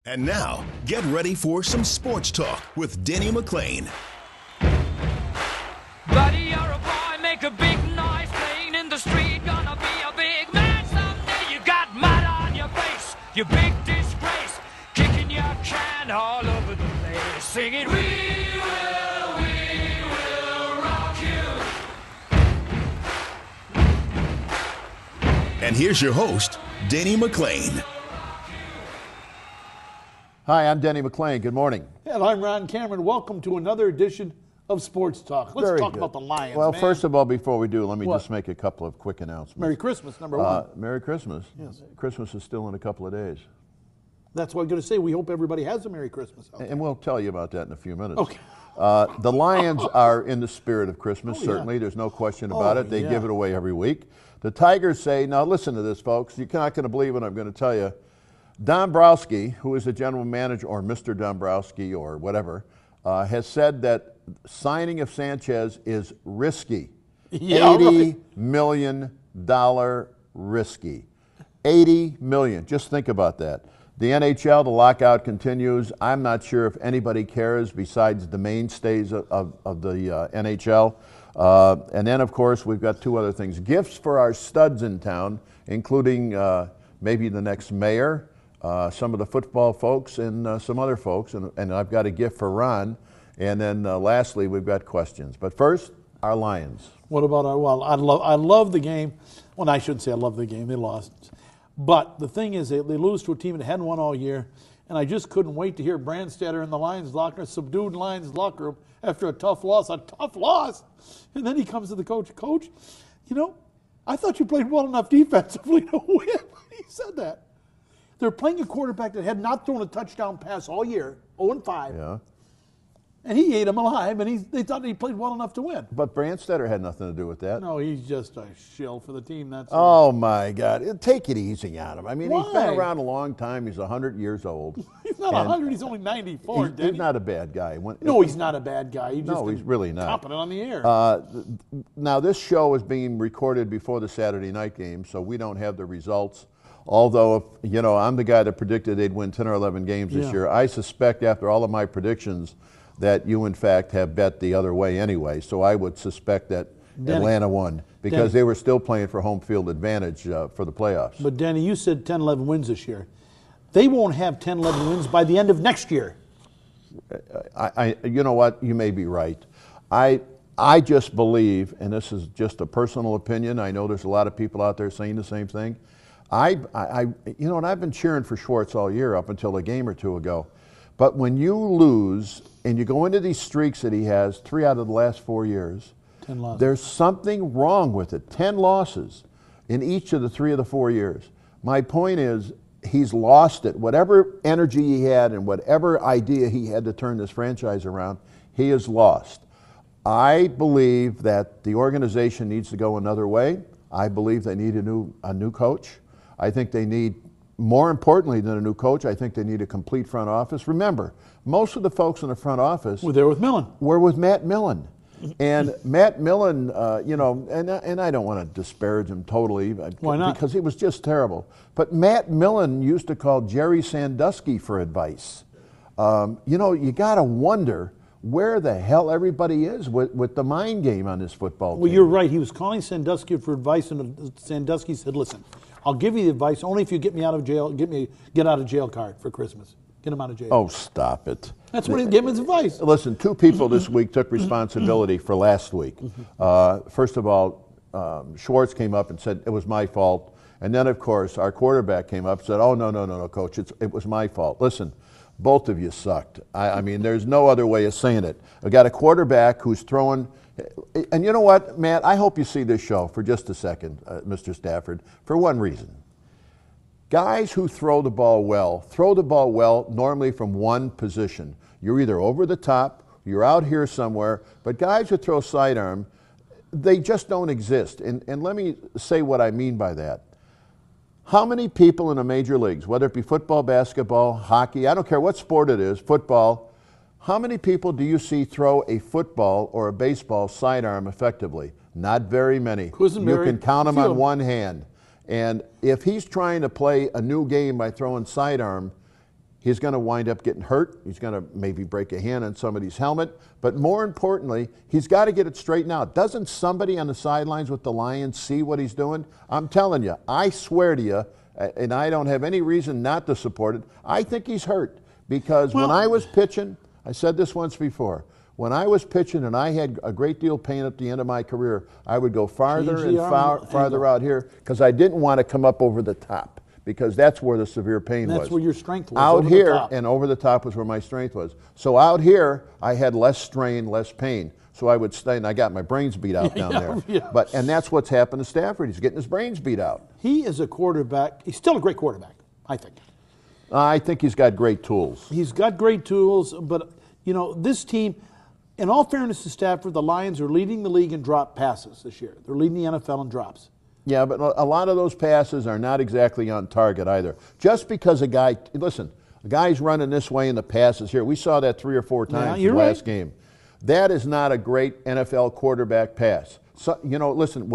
And now, get ready for some sports talk with Denny McLain. Buddy, you're a boy, make a big noise, playing in the street, gonna be a big man someday. You got mud on your face, you big disgrace, kicking your can all over the place, singing, we will rock you. And here's your host, Denny McLain. Hi, I'm Denny McLain. Good morning. And I'm Ron Cameron. Welcome to another edition of Sports Talk. Let's talk about the Lions. Well, man. first of all, before we do, let me just make a couple of quick announcements. Merry Christmas, number one. Merry Christmas. Yes. Christmas is still in a couple of days. That's what I'm going to say. We hope everybody has a Merry Christmas. And we'll tell you about that in a few minutes. Okay. The Lions are in the spirit of Christmas, certainly. Yeah. There's no question about it. They yeah. give it away every week. The Tigers say, now listen to this, folks. You're not going to believe what I'm going to tell you. Dombrowski, who is the general manager, or Mr. Dombrowski, or whatever, has said that signing of Sanchez is risky. Yeah, $80 million risky. $80 million. Just think about that. The NHL, the lockout continues. I'm not sure if anybody cares besides the mainstays of the NHL. And then, of course, we've got two other things. Gifts for our studs in town, including maybe the next mayor, some of the football folks, and some other folks. And I've got a gift for Ron. And then lastly, we've got questions. But first, our Lions. What about our, well, I love the game. Well, I shouldn't say I love the game. They lost. But the thing is, they lose to a team that hadn't won all year. And I just couldn't wait to hear Brandstatter in the Lions locker room, subdued Lions locker room after a tough loss. And then he comes to the coach. Coach, you know, I thought you played well enough defensively to win. He said that. They're playing a quarterback that had not thrown a touchdown pass all year, 0-5. Yeah. And he ate him alive, and they thought he played well enough to win. But Brandstatter had nothing to do with that. No, he's just a shill for the team. That's Oh, my God. Take it easy on him. I mean, Why? he's been around a long time. He's 100 years old. He's not 100. He's only 94. He's not a bad guy. No, he's not a bad guy. He's just he's really not. competent on the air. Now, this show is being recorded before the Saturday night game, so we don't have the results. Although, you know, I'm the guy that predicted they'd win 10 or 11 games this year. I suspect after all of my predictions that you, in fact, have bet the other way anyway. So I would suspect that Atlanta won because they were still playing for home field advantage for the playoffs. But, Danny, you said 10, 11 wins this year. They won't have 10, 11 wins by the end of next year. You know what? You may be right. I just believe, and this is just a personal opinion, I know there's a lot of people out there saying the same thing. You know, and I've been cheering for Schwartz all year up until a game or two ago. But when you lose and you go into these streaks that he has, 3 out of the last 4 years, 10 losses. There's something wrong with it. 10 losses in each of the 3 of the 4 years. My point is, he's lost it. Whatever energy he had and whatever idea he had to turn this franchise around, he has lost. I believe that the organization needs to go another way. I believe they need a new coach. I think they need, more importantly than a new coach, I think they need a complete front office. Remember, most of the folks in the front office were there with Millen. Were with Matt Millen. And Matt Millen, you know, and I don't want to disparage him totally. Why not? Because he was just terrible. But Matt Millen used to call Jerry Sandusky for advice. You know, you got to wonder where the hell everybody is with the mind game on this football team. Well, you're right. He was calling Sandusky for advice, and Sandusky said, listen, I'll give you the advice only if you get me out of jail, get out of jail card for Christmas. Get him out of jail. Oh, stop it. That's what he gave him his advice. Listen, 2 people this week took responsibility for last week. First of all, Schwartz came up and said it was my fault. And then, of course, our quarterback came up and said, oh, no, Coach, it was my fault. Listen, both of you sucked. I mean, there's no other way of saying it. I got a quarterback who's throwing, and you know what, Matt, I hope you see this show for just a second, Mr. Stafford, for one reason. Guys who throw the ball well normally from one position. You're either over the top, you're out here somewhere, but guys who throw sidearm, they just don't exist. And let me say what I mean by that. How many people in the major leagues, whether it be football, basketball, hockey, I don't care what sport it is, football, how many people do you see throw a football or a baseball sidearm effectively? Not very many. You can count them on one hand. And if he's trying to play a new game by throwing sidearm, He's going to wind up getting hurt. He's going to maybe break a hand on somebody's helmet. But more importantly, he's got to get it straightened out. Doesn't somebody on the sidelines with the Lions see what he's doing? I'm telling you, I swear to you, and I don't have any reason not to support it, I think he's hurt. Because when I was pitching, I said this once before, when I was pitching and I had a great deal of pain at the end of my career, I would go farther and farther out here because I didn't want to come up over the top, because that's where the severe pain was. That's where your strength was. Out here and over the top was where my strength was. So out here, I had less strain, less pain. So I would stay, and I got my brains beat out down there. Yeah. And that's what's happened to Stafford. He's getting his brains beat out. He is a quarterback. He's still a great quarterback, I think. I think he's got great tools. He's got great tools, but, you know, this team, in all fairness to Stafford, the Lions are leading the league in drop passes this year. They're leading the NFL in drops. Yeah, but a lot of those passes are not exactly on target either. Just because a guy's running this way and the pass is here. We saw that 3 or 4 times in the last game. That is not a great NFL quarterback pass. So, you know, listen,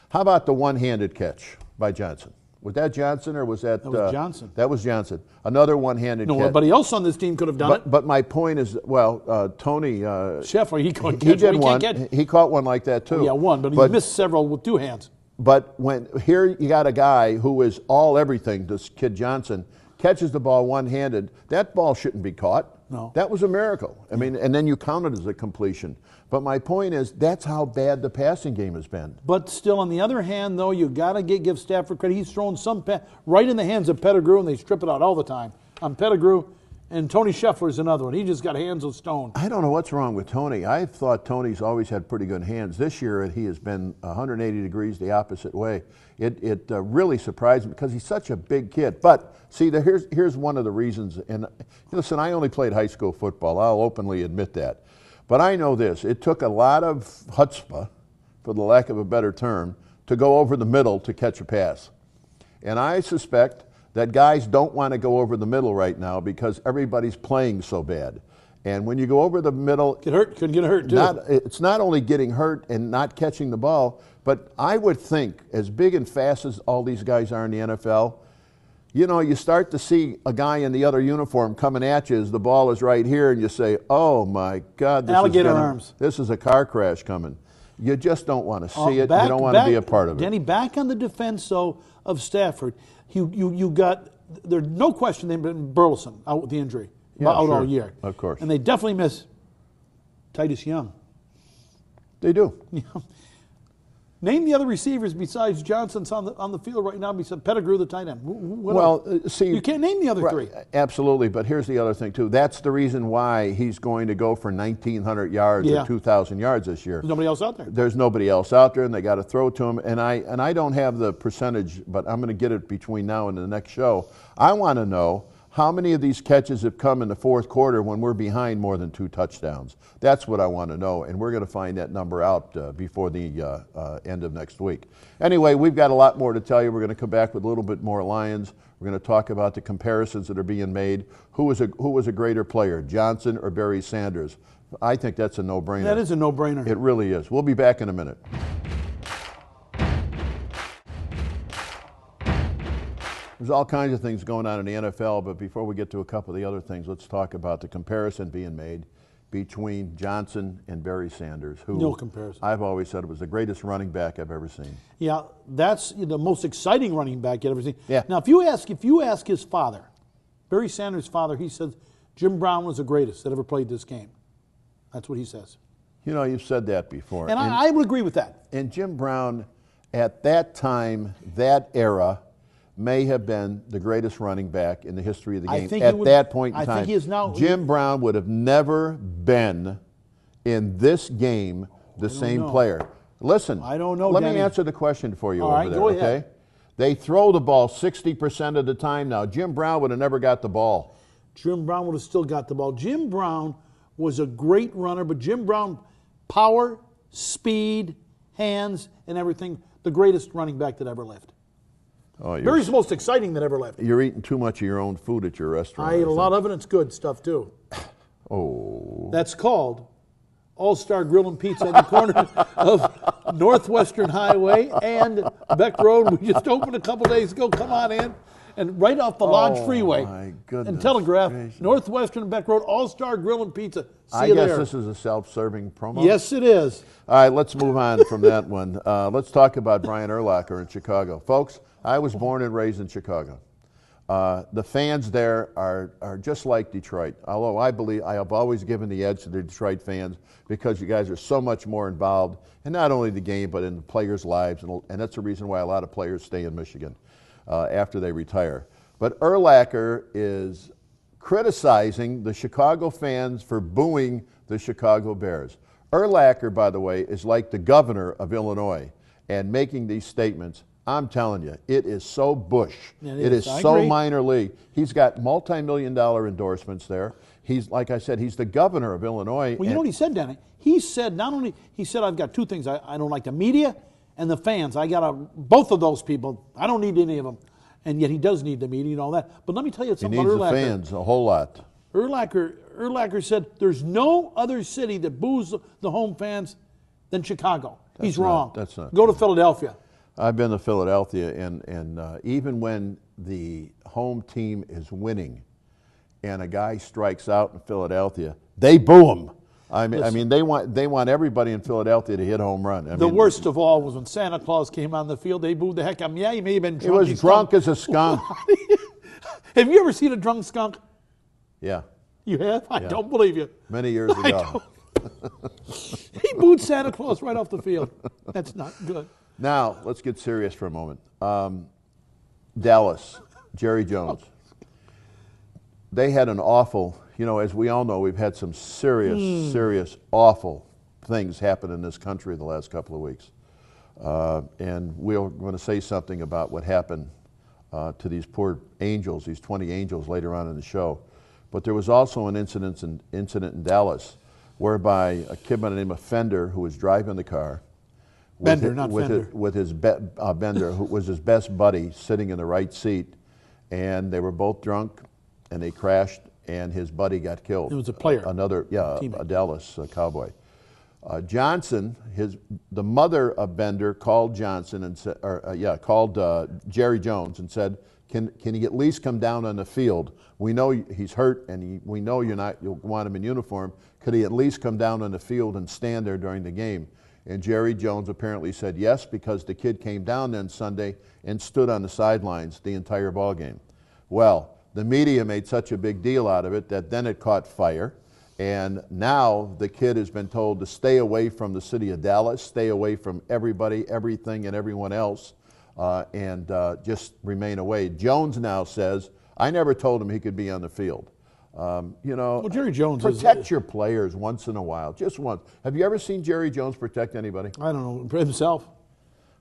how about the one-handed catch by Johnson? Was that Johnson or was that? That was Johnson. That was Johnson. Another one-handed catch. Nobody else on this team could have done it. But my point is, Tony Scheffler, he couldn't he catch did one. one. He caught one like that too. Yeah, one, but he missed several with 2 hands. But when here you got a guy who is all everything, this kid Johnson, catches the ball one-handed, that ball shouldn't be caught. No. That was a miracle. I mean, and then you count it as a completion. But my point is, that's how bad the passing game has been. But still, on the other hand, though, you got to give Stafford credit. He's thrown some right in the hands of Pettigrew, and they strip it out all the time. Pettigrew, and Tony Scheffler is another one. He just got hands of stone. I don't know what's wrong with Tony. I thought Tony's always had pretty good hands. This year, he has been 180 degrees the opposite way. It really surprised me because he's such a big kid. But see, here's one of the reasons. And listen, I only played high school football. I'll openly admit that. But I know this. It took a lot of chutzpah, for the lack of a better term, to go over the middle to catch a pass. And I suspect that guys don't want to go over the middle right now because everybody's playing so bad. And when you go over the middle, could get hurt too. It's not only getting hurt and not catching the ball, but I would think, as big and fast as all these guys are in the NFL, you know, you start to see a guy in the other uniform coming at you as the ball is right here, and you say, oh my God, this is a car crash coming. You just don't want to see it. You don't want to be a part of it. Denny, back on the defense, though, of Stafford, you got, there's no question they've been Burleson out with the injury, all year. Of course. And they definitely miss Titus Young. They do. Yeah. Name the other receivers besides Johnson's on the field right now, besides Pettigrew, the tight end. See, you can't name the other three. Absolutely, but here's the other thing, too. That's the reason why he's going to go for 1,900 yards or 2,000 yards this year. There's nobody else out there. There's nobody else out there, and they got to throw to him. And I don't have the percentage, but I'm going to get it between now and the next show. I want to know how many of these catches have come in the fourth quarter when we're behind more than 2 touchdowns. That's what I want to know, and we're going to find that number out before the end of next week. Anyway, we've got a lot more to tell you. We're going to come back with a little bit more Lions. We're going to talk about the comparisons that are being made. Who was a greater player, Johnson or Barry Sanders? I think that's a no-brainer. That is a no-brainer. It really is. We'll be back in a minute. There's all kinds of things going on in the NFL, but before we get to a couple of the other things, let's talk about the comparison being made between Johnson and Barry Sanders, who no comparison. I've always said was the greatest running back I've ever seen. Yeah, that's the most exciting running back you've ever seen. Yeah. Now, if you ask his father, Barry Sanders' father, he says Jim Brown was the greatest that ever played this game. That's what he says. You know, you've said that before. And I would agree with that. And Jim Brown, at that time, that era, may have been the greatest running back in the history of the game at that point in time. I think he is now. Jim Brown would have never been in this game the same player. Listen, I don't know. Let Denny. me answer the question for you All over right, there, go okay? ahead. They throw the ball 60% of the time now. Jim Brown would have never got the ball. Jim Brown would have still got the ball. Jim Brown was a great runner, but Jim Brown, power, speed, hands, and everything, the greatest running back that ever lived. Oh, Barry's the most exciting that ever lived. You're eating too much of your own food at your restaurant. I ate a lot of it, and it's good stuff, too. Oh. That's called All-Star Grill and Pizza at the corner of Northwestern Highway and Beck Road. We just opened a couple days ago. Come on in. and right off the Lodge Freeway. My goodness and Telegraph, gracious. Northwestern and Beck Road, All-Star Grill and Pizza. See I you guess there. this is a self-serving promo? Yes, it is. All right, let's move on from that one. Let's talk about Brian Urlacher in Chicago. Folks, I was born and raised in Chicago. The fans there are just like Detroit, although I have always given the edge to the Detroit fans because you guys are so much more involved in not only the game but in the players' lives, and that's the reason why a lot of players stay in Michigan after they retire. But Urlacher is criticizing the Chicago fans for booing the Chicago Bears. Urlacher, by the way, is like the governor of Illinois and making these statements. I'm telling you, it is so Bush. It is so minor league. He's got multi-million-dollar endorsements there. He's, like I said, he's the governor of Illinois. Well, you know what he said, Danny? He said I've got two things. I don't like the media and the fans. I got both of those people. I don't need any of them. And yet he does need the media and all that. But let me tell you something about Urlacher. He needs the fans a whole lot. Urlacher said there's no other city that boos the home fans than Chicago. He's wrong. That's not Go true. to Philadelphia. I've been to Philadelphia, and even when the home team is winning and a guy strikes out in Philadelphia, they boo him. I mean, they want everybody in Philadelphia to hit a home run. The worst of all was when Santa Claus came on the field. They booed the heck out of him. Yeah, he may have been drunk. He was drunk as a skunk. Have you ever seen a drunk skunk? Yeah. You have? I don't believe you. Many years ago. He booed Santa Claus right off the field. That's not good. Now, let's get serious for a moment. Dallas, Jerry Jones. They had an awful, as we all know, we've had some serious, awful things happen in this country the last couple of weeks. And we're going to say something about what happened to these poor angels, these 20 angels later on in the show. But there was also an incident in Dallas whereby a kid by the name of Fender, who was driving the car, Bender, who was his best buddy, sitting in the right seat, and they were both drunk, and they crashed, and his buddy got killed. It was a player, a Dallas Cowboy. Johnson, the mother of Bender, called Johnson and said, called Jerry Jones and said, "Can he at least come down on the field? We know he's hurt, and we know you'll want him in uniform. Could he at least come down on the field and stand there during the game?" And Jerry Jones apparently said yes, because the kid came down then Sunday and stood on the sidelines the entire ball game. Well, the media made such a big deal out of it that then it caught fire. And now the kid has been told to stay away from the city of Dallas, stay away from everybody, everything, and everyone else, and just remain away. Jones now says, I never told him he could be on the field. Jerry Jones protect your players once in a while, just once. Have you ever seen Jerry Jones protect anybody? I don't know, himself.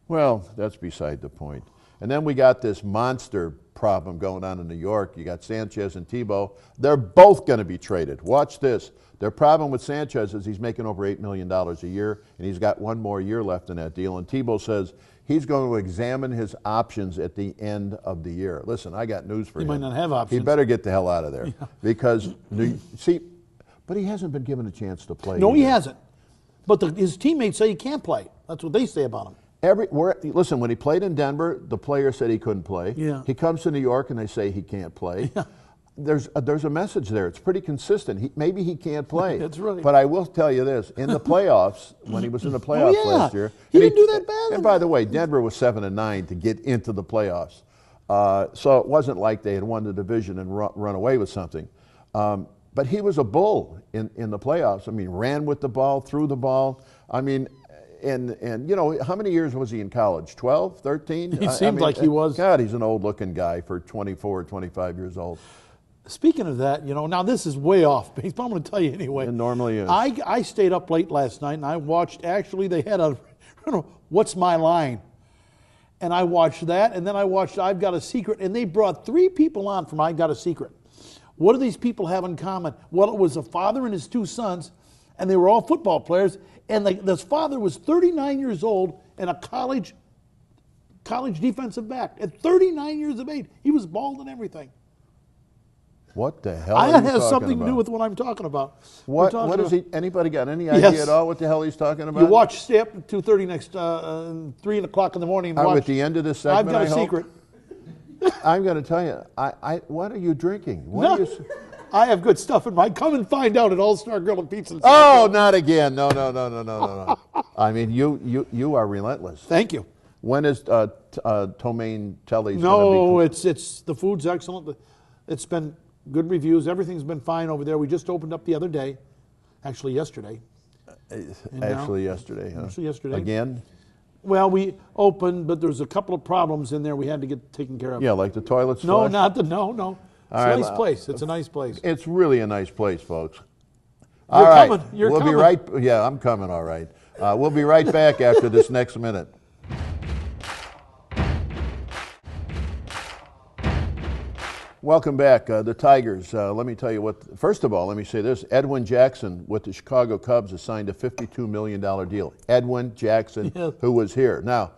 Well, that's beside the point. And then we got this monster problem going on in New York. You got Sanchez and Tebow. They're both going to be traded. Watch this. Their problem with Sanchez is he's making over $8 million a year, and he's got one more year left in that deal. And Tebow says he's going to examine his options at the end of the year. Listen, I got news for him. He might not have options. He better get the hell out of there. Because, but he hasn't been given a chance to play. No, he hasn't. But his teammates say he can't play. That's what they say about him. Listen, when he played in Denver, the player said he couldn't play. Yeah. He comes to New York and they say he can't play. Yeah. There's a message there. It's pretty consistent. Maybe he can't play. That's right. But I will tell you this: in the playoffs, when he was in the playoffs last year, he didn't do that bad. And by the way, Denver was 7-9 to get into the playoffs, so it wasn't like they had won the division and run away with something. But he was a bull in the playoffs. I mean, ran with the ball, threw the ball. I mean. And how many years was he in college? 12, 13? He seemed like he was. God, he's an old-looking guy for 24 or 25 years old. Speaking of that, now this is way off base, but I'm going to tell you anyway. It normally is. I stayed up late last night, and I watched, actually, they had What's My Line? And I watched that, and then I watched I've Got a Secret, and they brought 3 people on from I've Got a Secret. What do these people have in common? Well, it was a father and his 2 sons, and they were all football players. And this father was 39 years old and a college defensive back. At 39 years of age, he was bald and everything. What the hell are you talking about? That has something to do with what I'm talking about. What is he? Anybody got any idea at all what the hell he's talking about? You watch, stay up at 2:30 next, 3 o'clock in the morning. And watch at the end of this segment, I've Got a Secret. I'm going to tell you, what are you drinking? What are you, I have good stuff in my. Come and find out at All-Star Grill and Pizza. oh, not again. No. I mean, you are relentless. Thank you. When is Tomaine Telly's No, going to be? it's the food's excellent. It's been good reviews. Everything's been fine over there. We just opened up the other day, actually yesterday. Actually yesterday, huh? Actually yesterday. Again? Well, we opened, but there's a couple of problems in there we had to get taken care of. Yeah, like the toilets No, flushed? not the no. It's All a right, nice place. It's a nice place. It's really a nice place, folks. You're All right. coming. You're we'll coming. be right. Yeah, I'm coming. All right. We'll be right back after this next minute. Welcome back. The Tigers. Let me tell you what. First of all, let me say this: Edwin Jackson with the Chicago Cubs has signed a $52 million deal. Edwin Jackson, Yeah. who was here. Now,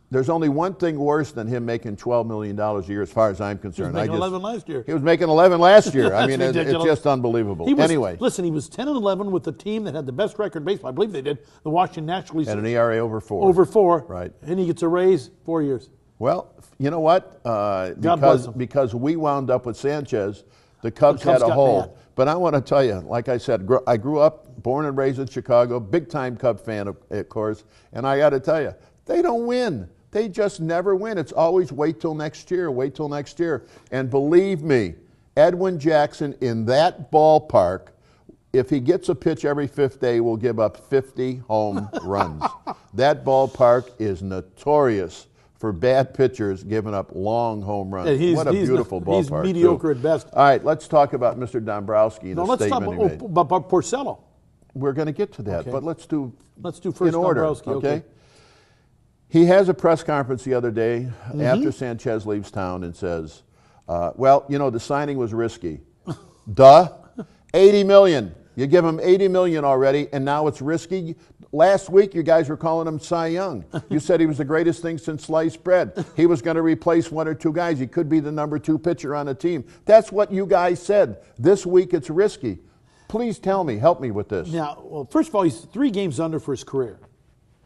there's only one thing worse than him making $12 million a year, as far as I'm concerned. making 11 last year. He was making 11 last year. I That's mean, it's ridiculous. just unbelievable. He was, Anyway, listen, he was 10-11 with the team that had the best record in baseball. I believe they did. The Washington Nationals. and an ERA over 4. Over 4. Right. And he gets a raise 4 years. Well, you know what? bless him. Because we wound up with Sanchez, the Cubs Cubs had a got hole. mad. But I want to tell you, like I said, I grew up, born and raised in Chicago, big-time Cub fan, of course, and I got to tell you, they don't win. They just never win. It's always wait till next year, wait till next year. And believe me, Edwin Jackson in that ballpark, if he gets a pitch every 5th day, will give up 50 home runs. That ballpark is notorious for bad pitchers giving up long home runs. Yeah, What a beautiful ballpark. He's mediocre too. at best. All right, let's talk about Mr. Dombrowski and No, the let's talk statement he made. about Porcello. We're going to get to that, Okay. but let's do Let's do first in order, Dombrowski. Okay. He has a press conference the other day Mm-hmm. after Sanchez leaves town and says, well, you know, the signing was risky. Duh. $80 million. You give him $80 million already, and now it's risky. Last week, you guys were calling him Cy Young. You said he was the greatest thing since sliced bread. He was going to replace 1 or 2 guys. He could be the number 2 pitcher on the team. That's what you guys said. This week, it's risky. Please tell me, help me with this. Now, well, first of all, he's 3 games under for his career.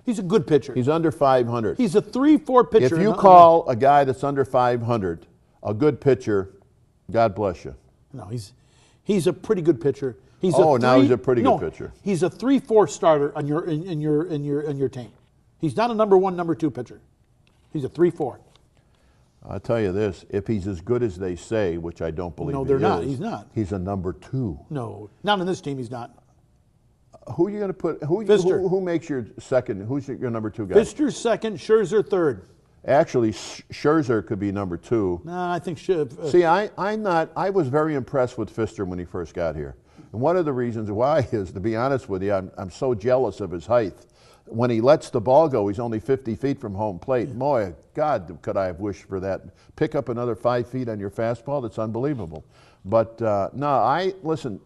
He's a good pitcher. He's under 500. He's a 3-4 pitcher. If you call a guy that's under 500 a good pitcher, God bless you. No, he's a pretty good pitcher. He's Now he's a pretty good pitcher. He's a 3-4 starter on your team. He's not a number 1, number 2 pitcher. He's a 3-4. I'll tell you this: if he's as good as they say, which I don't believe, No, he they're is, not. He's not. He's a number 2. No, not on this team. He's not. Who are you going to put? Fister. Who makes your second? Who's your number 2 guy? Fister second, Scherzer third. Actually, Scherzer could be number 2. No, I think See, I'm not. I was very impressed with Fister when he first got here, and one of the reasons why is, to be honest with you, I'm so jealous of his height. When he lets the ball go, he's only 50 feet from home plate. Boy, God, could I have wished for that. Pick up another 5 feet on your fastball. That's unbelievable. But listen.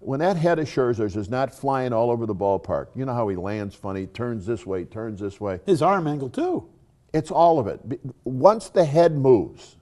When that head of Scherzer's is not flying all over the ballpark, you know how he lands funny, turns this way, turns this way. his arm angle too. It's all of it. Once the head moves,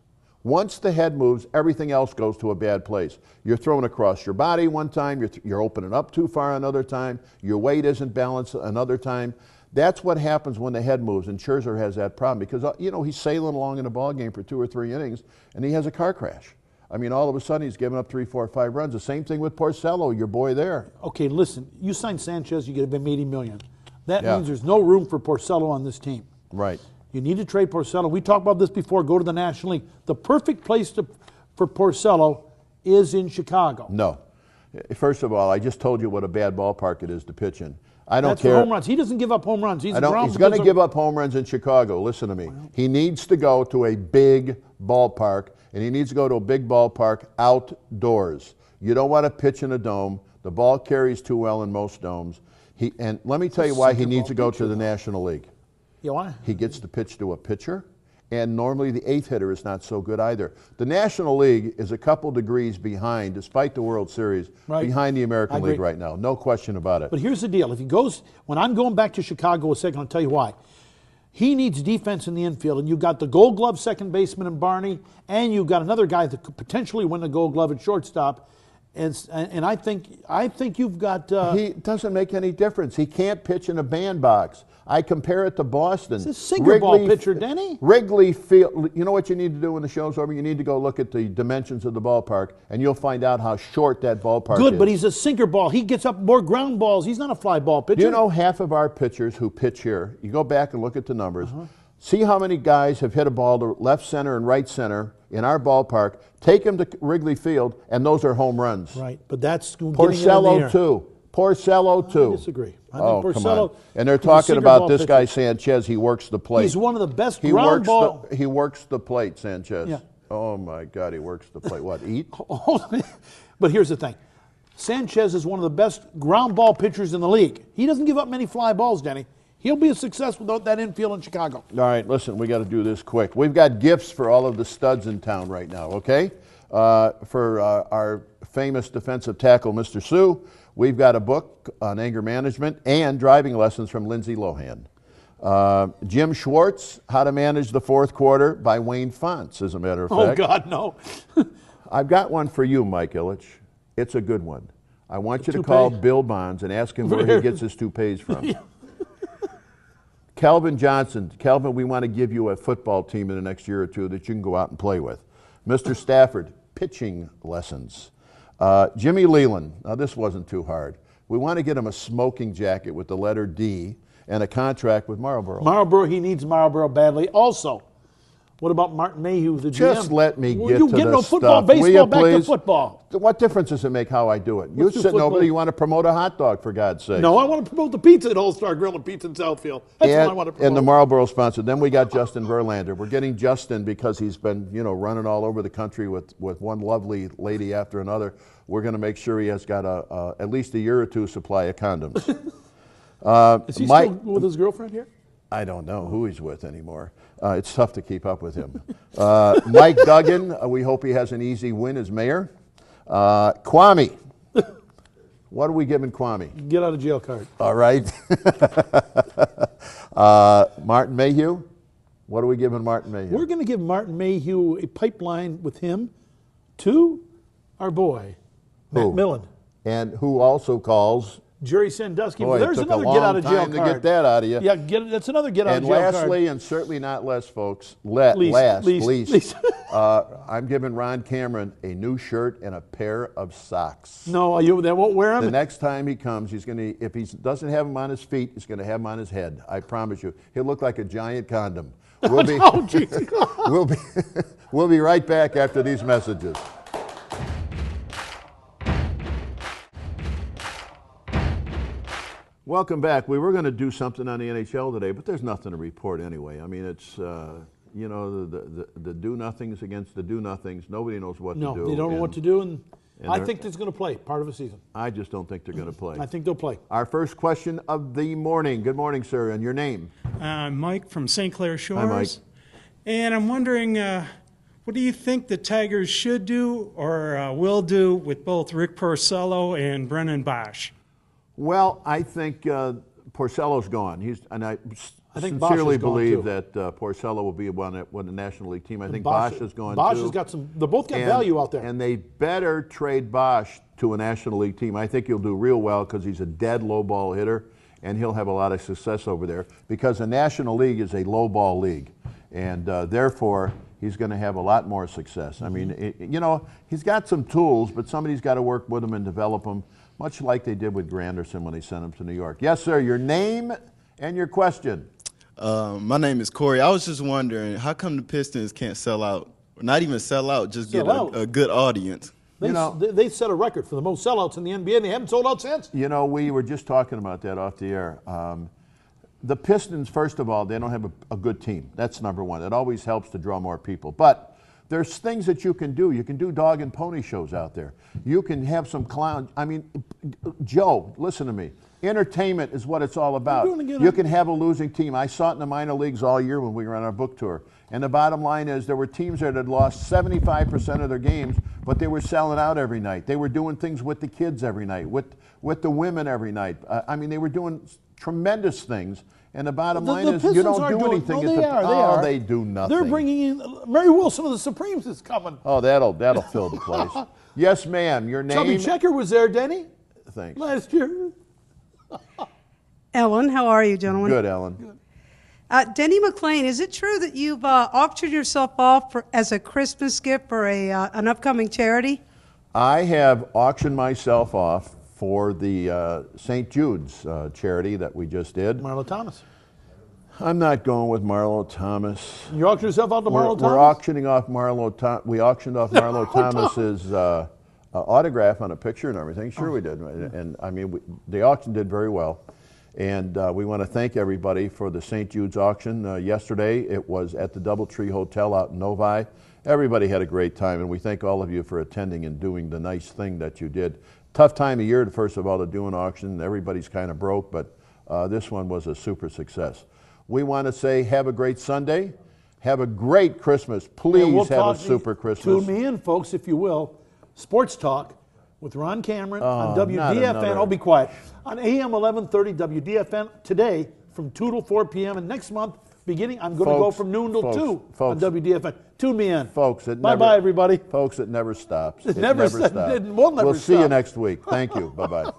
everything else goes to a bad place. You're thrown across your body one time, you're opening up too far another time, your weight isn't balanced another time. That's what happens when the head moves, and Scherzer has that problem because, he's sailing along in a ball game for 2 or 3 innings, and he has a car crash. I mean, all of a sudden he's giving up 3, 4, 5 runs. The same thing with Porcello, your boy there. Okay, listen. You signed Sanchez, you get him $80 million. That Yeah. means there's no room for Porcello on this team. Right. You need to trade Porcello. We talked about this before. Go to the National League. The perfect place for Porcello is in Chicago. No. First of all, I just told you what a bad ballpark it is to pitch in. I don't That's care. for home runs. He doesn't give up home runs. He's He's going to give up home runs in Chicago. Listen to me. He needs to go to a big ballpark, and he needs to go to a big ballpark outdoors. You don't want to pitch in a dome. The ball carries too well in most domes. And let me tell you why he needs to go to the National League. Yeah, why? He gets to pitch to a pitcher, and normally the 8th hitter is not so good either. The National League is a couple degrees behind, despite the World Series, behind the American League right now. No question about it. But here's the deal. If he goes, when I'm going back to Chicago a second, I'll tell you why. He needs defense in the infield, and you've got the Gold Glove second baseman in Barney, and you've got another guy that could potentially win the Gold Glove at shortstop. And I think you've got. He doesn't make any difference. He can't pitch in a bandbox. I compare it to Boston. It's a sinker ball pitcher, Denny. Wrigley Field. You know what you need to do when the show's over? You need to go look at the dimensions of the ballpark, and you'll find out how short that ballpark is. Good, but he's a sinker ball. He gets up more ground balls. He's not a fly ball pitcher. You know, half of our pitchers who pitch here, you go back and look at the numbers, see how many guys have hit a ball to left center and right center in our ballpark, take them to Wrigley Field, and those are home runs. Right, but that's getting Porcello, too. Porcello, too. I disagree. I Oh, think come Porcello, on. And they're talking sinker about ball this pitcher. guy, Sanchez. He works the plate. He's one of the best He ground works ball. he works the plate, Sanchez. Yeah. Oh, my God, he works the plate. What, eat? But here's the thing. Sanchez is one of the best ground ball pitchers in the league. He doesn't give up many fly balls, Denny. He'll be a success without that infield in Chicago. All right, listen, we got to do this quick. We've got gifts for all of the studs in town right now, okay? For our famous defensive tackle, Mr. Sue, we've got a book on anger management and driving lessons from Lindsay Lohan. Jim Schwartz, How to Manage the Fourth Quarter by Wayne Fonts, as a matter of fact. Oh, God, no. I've got one for you, Mike Ilitch. It's a good one. I want you to Toupee? call Bill Bonds and ask him where he gets his toupees from. Kelvin Johnson. Kelvin, we want to give you a football team in the next year or two that you can go out and play with. Mr. Stafford, pitching lessons. Jimmy Leland. Now, this wasn't too hard. We want to get him a smoking jacket with the letter D and a contract with Marlboro. Marlboro, he needs Marlboro badly. Also, what about Martin Mayhew, the GM? Just let me get you to get the no football, stuff. Will baseball, you, back to please? football. What difference does it make how I do it? You're Let's do sitting over football. there, you want to promote a hot dog, for God's sake. No, I want to promote the pizza at All-Star Grill and Pizza in Southfield. That's what I want to promote. And the Marlboro sponsor. Then we got Justin Verlander. We're getting Justin because he's been, running all over the country with one lovely lady after another. We're going to make sure he has got at least a year or two supply of condoms. Is he still with his girlfriend here? I don't know who he's with anymore. It's tough to keep up with him. Mike Duggan, we hope he has an easy win as mayor. Kwame. What are we giving Kwame? Get out of jail card. All right. Martin Mayhew. What are we giving Martin Mayhew? We're going to give Martin Mayhew a pipeline with him to our boy, Matt Millen. And who also calls Jerry Sandusky. Boy, There's it took another a long get out of jail time card. to get that out of you. Yeah, that's another get out of And jail card. lastly, and certainly not less, folks, least. I'm giving Ron Cameron a new shirt and a pair of socks. No, they won't wear them. The next time he comes, if he doesn't have them on his feet, he's going to have them on his head. I promise you. He'll look like a giant condom. We'll be, we'll be right back after these messages. Welcome back. We were going to do something on the NHL today, but there's nothing to report anyway. I mean, it's, the do-nothings against the do-nothings. Nobody knows what to do. No, they don't know what to do, and I think they're going to play part of a season. I just don't think they're going to play. I think they'll play. Our first question of the morning. Good morning, sir, and your name? Mike from St. Clair Shores. Hi, Mike. And I'm wondering, what do you think the Tigers should do or will do with both Rick Porcello and Brennan Bosch? Well, I think Porcello's gone. I think Bosch sincerely is gone, believe too. that Porcello will be one of the National League team. I think Bosch Bosch is gone Bosch too. has got some. They both got value out there. And they better trade Bosch to a National League team. I think he'll do real well because he's a dead low ball hitter, and he'll have a lot of success over there because the National League is a low ball league, and therefore he's going to have a lot more success. I mean, he's got some tools, but somebody's got to work with him and develop them, much like they did with Granderson when they sent him to New York. Yes, sir. Your name and your question. My name is Corey. I was just wondering, how come the Pistons can't sell out? Not even sell out, just get a good audience. They set a record for the most sellouts in the NBA, and they haven't sold out since. We were just talking about that off the air. The Pistons, first of all, they don't have a good team. That's number one. It always helps to draw more people. But there's things that you can do. You can do dog and pony shows out there. You can have some clown. I mean, Joe, listen to me. Entertainment is what it's all about. You can have a losing team. I saw it in the minor leagues all year when we were on our book tour. And the bottom line is there were teams that had lost 75% of their games, but they were selling out every night. They were doing things with the kids every night, with the women every night. They were doing tremendous things, And the bottom The line is you Pistons don't aren't do doing- anything. no, at they the, are, they oh, are. they do nothing. They're bringing in Mary Wilson of the Supremes is coming. Oh, that'll fill the place. Yes, ma'am. Your name? Chubby Checker was there, Denny, Thanks. last year. Ellen, how are you, gentlemen? Good, Ellen. Denny McLain, is it true that you've auctioned yourself off as a Christmas gift for an upcoming charity? I have auctioned myself off for the St. Jude's charity that we just did. Marlo Thomas. I'm not going with Marlo Thomas. You auctioned yourself out to Marlo Thomas? We're auctioning off Marlo. We auctioned off Marlo Thomas's autograph on a picture and everything. Sure, we did. And I mean, the auction did very well. And we want to thank everybody for the St. Jude's auction. Yesterday, it was at the Doubletree Hotel out in Novi. Everybody had a great time, and we thank all of you for attending and doing the nice thing that you did. Tough time of year, first of all, to do an auction. Everybody's kind of broke, but this one was a super success. We want to say have a great Sunday. Have a great Christmas. Please have a super Christmas. Tune me in, folks, if you will. Sports Talk with Ron Cameron on not WDFN. another. I'll be quiet. On AM 1130 WDFN today from 2 to 4 p.m. And next month, beginning, I'm going to go from noon till 2 on WDFN. Tune me in. Folks, bye-bye, everybody. Folks, it never stops. It never stops. It will never We'll see you stop. next week. Thank you. Bye-bye.